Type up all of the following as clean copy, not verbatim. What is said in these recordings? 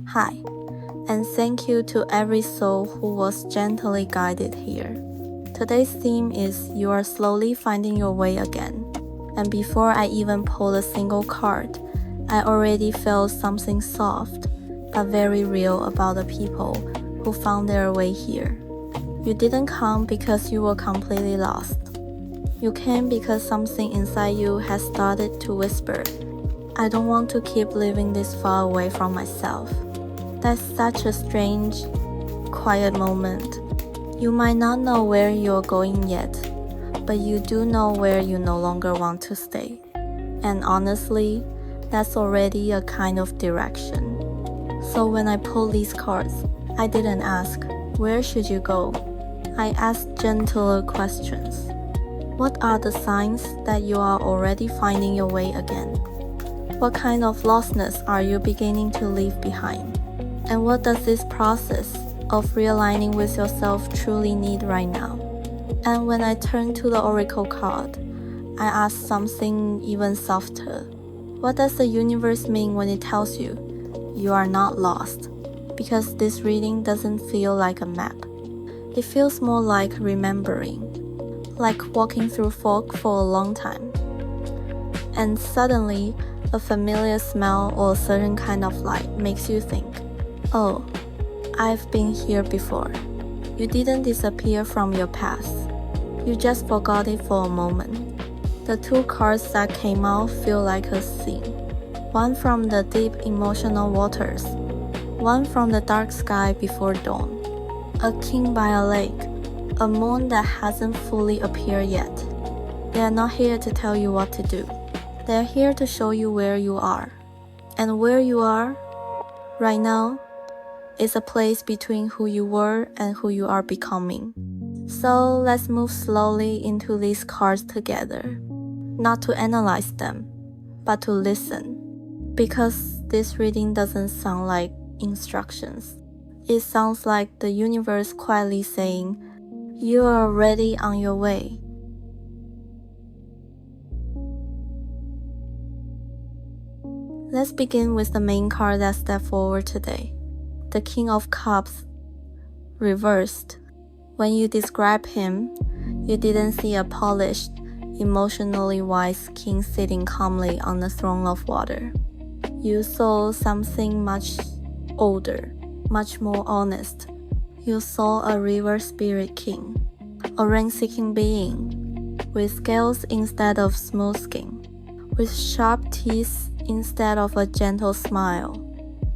Hi, and thank you to every soul who was gently guided here. Today's theme is You Are Slowly Finding Your Way Again. And before I even pulled a single card, I already felt something soft but very real about the people who found their way here. You didn't come because you were completely lost. You came because something inside you has started to whisper, I don't want to keep living this far away from myself. That's such a strange, quiet moment. You might not know where you're going yet, but you do know where you no longer want to stay. And honestly, that's already a kind of direction. So when I pulled these cards, I didn't ask, where should you go? I asked gentler questions. What are the signs that you are already finding your way again? What kind of lostness are you beginning to leave behind? And what does this process of realigning with yourself truly need right now? And when I turned to the oracle card, I asked something even softer. What does the universe mean when it tells you you are not lost? Because this reading doesn't feel like a map. It feels more like remembering, like walking through fog for a long time. And suddenly, a familiar smell or a certain kind of light makes you think, oh, I've been here before. You didn't disappear from your past. You just forgot it for a moment. The two cards that came out feel like a scene. One from the deep emotional waters, one from the dark sky before dawn. A king by a lake, a moon that hasn't fully appeared yet. They are not here to tell you what to do. They are here to show you where you are. And where you are, right now, is a place between who you were and who you are becoming. So let's move slowly into these cards together. Not to analyze them, but to listen. Because this reading doesn't sound like instructions. It sounds like the universe quietly saying, you are already on your way. Let's begin with the main card that stepped forward today. The King of Cups, reversed. When you describe him, you didn't see a polished, emotionally wise king sitting calmly on the throne of water. You saw something much older, much more honest. You saw a river spirit king, a rain-seeking being, with scales instead of smooth skin, with sharp teeth instead of a gentle smile,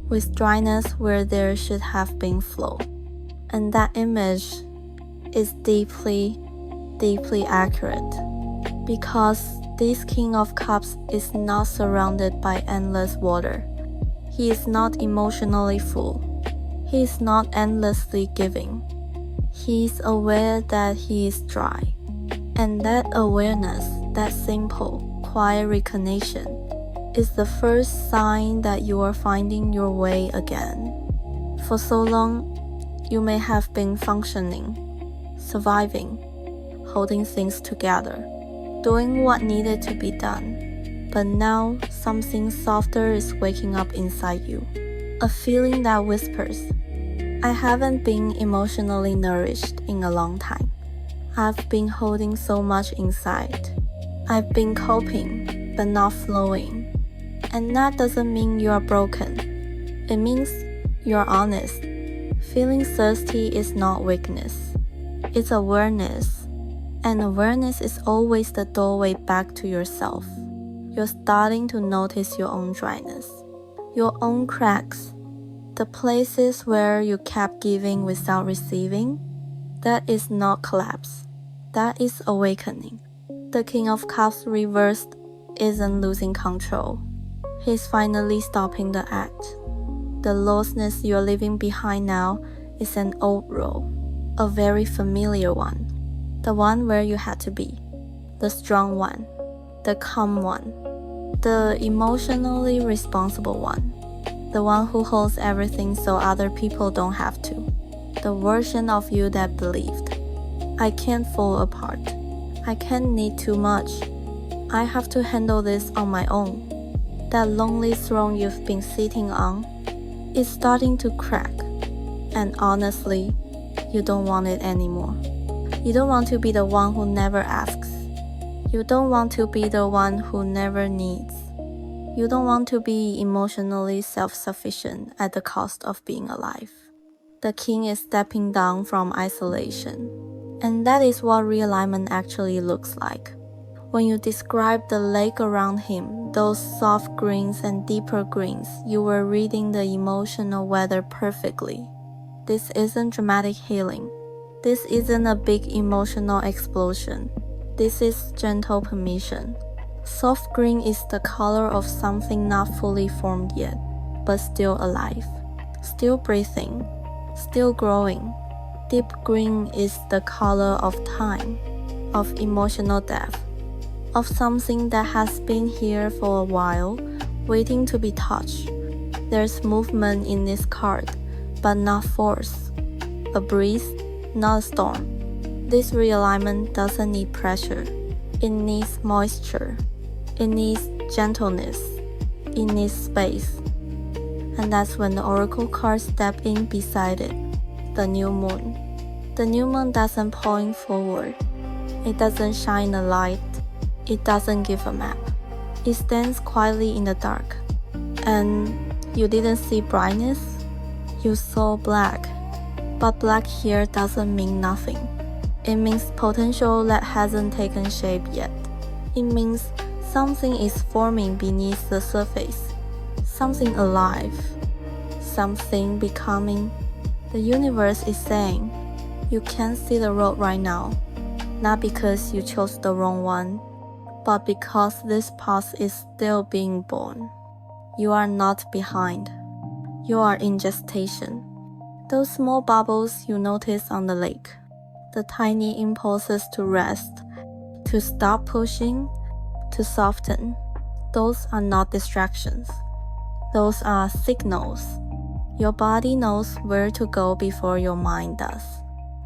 with dryness where there should have been flow. And that image is deeply, deeply accurate, because this King of Cups is not surrounded by endless water. He is not emotionally full. He is not endlessly giving. He is aware that he is dry. And that awareness, that simple, quiet recognition, is the first sign that you are finding your way again. For so long, you may have been functioning, surviving, holding things together, doing what needed to be done. But now, something softer is waking up inside you. A feeling that whispers, I haven't been emotionally nourished in a long time. I've been holding so much inside. I've been coping, but not flowing. And that doesn't mean you are broken. It means you're honest. Feeling thirsty is not weakness. It's awareness. And awareness is always the doorway back to yourself. You're starting to notice your own dryness, your own cracks, the places where you kept giving without receiving. That is not collapse. That is awakening. The King of Cups reversed isn't losing control. He's finally stopping the act. The lostness you're leaving behind now is an old role, a very familiar one. The one where you had to be. The strong one. The calm one. The emotionally responsible one. The one who holds everything so other people don't have to. The version of you that believed, I can't fall apart. I can't need too much. I have to handle this on my own. That lonely throne you've been sitting on, It's starting to crack, and honestly, you don't want it anymore. You don't want to be the one who never asks. You don't want to be the one who never needs. You don't want to be emotionally self-sufficient at the cost of being alive. The king is stepping down from isolation. And that is what realignment actually looks like. When you describe the lake around him, those soft greens and deeper greens, you were reading the emotional weather perfectly. This isn't dramatic healing. This isn't a big emotional explosion. This is gentle permission. Soft green is the color of something not fully formed yet, but still alive, still breathing, still growing. Deep green is the color of time, of emotional depth, of something that has been here for a while, waiting to be touched. There's movement in this card, but not force. A breeze, not a storm. This realignment doesn't need pressure. It needs moisture. It needs gentleness. It needs space. And that's when the oracle cards step in beside it. The new moon. The new moon doesn't point forward. It doesn't shine a light. It doesn't give a map. It stands quietly in the dark. And you didn't see brightness. You saw black. But black here doesn't mean nothing. It means potential that hasn't taken shape yet. It means something is forming beneath the surface. Something alive. Something becoming. The universe is saying, you can't see the road right now. Not because you chose the wrong one, but because this path is still being born. You are not behind. You are in gestation. Those small bubbles you notice on the lake, the tiny impulses to rest, to stop pushing, to soften, those are not distractions. Those are signals. Your body knows where to go before your mind does.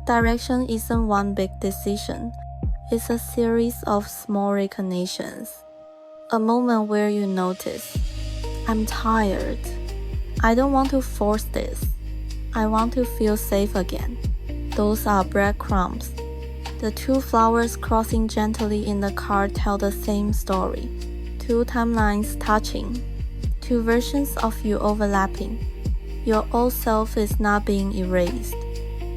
Direction isn't one big decision. It's a series of small recognitions. A moment where you notice, I'm tired. I don't want to force this. I want to feel safe again. Those are breadcrumbs. The two flowers crossing gently in the card tell the same story. Two timelines touching. Two versions of you overlapping. Your old self is not being erased.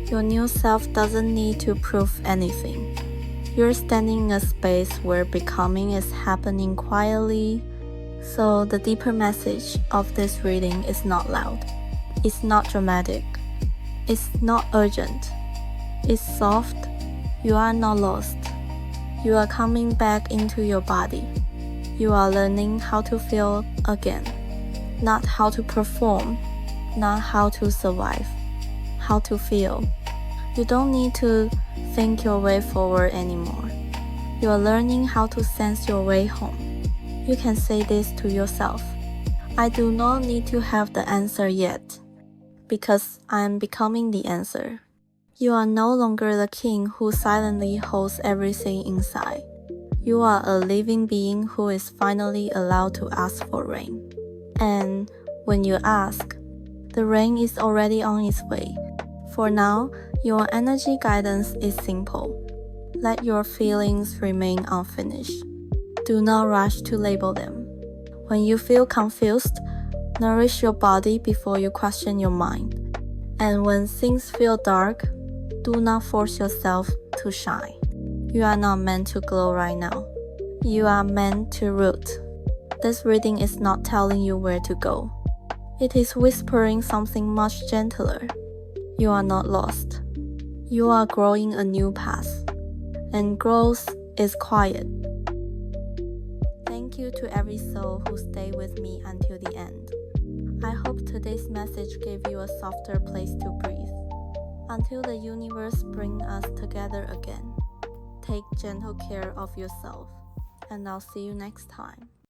Your new self doesn't need to prove anything. You're standing in a space where becoming is happening quietly. So the deeper message of this reading is not loud. It's not dramatic. It's not urgent. It's soft. You are not lost. You are coming back into your body. You are learning how to feel again. Not how to perform. Not how to survive. How to feel. You don't need to think your way forward anymore. You are learning how to sense your way home. You can say this to yourself. I do not need to have the answer yet, because I am becoming the answer. You are no longer the king who silently holds everything inside. You are a living being who is finally allowed to ask for rain. And when you ask, the rain is already on its way. For now, your energy guidance is simple. Let your feelings remain unfinished. Do not rush to label them. When you feel confused, nourish your body before you question your mind. And when things feel dark, do not force yourself to shine. You are not meant to glow right now. You are meant to root. This reading is not telling you where to go. It is whispering something much gentler. You are not lost. You are growing a new path. And growth is quiet. Thank you to every soul who stayed with me until the end. I hope today's message gave you a softer place to breathe. Until the universe brings us together again, take gentle care of yourself, and I'll see you next time.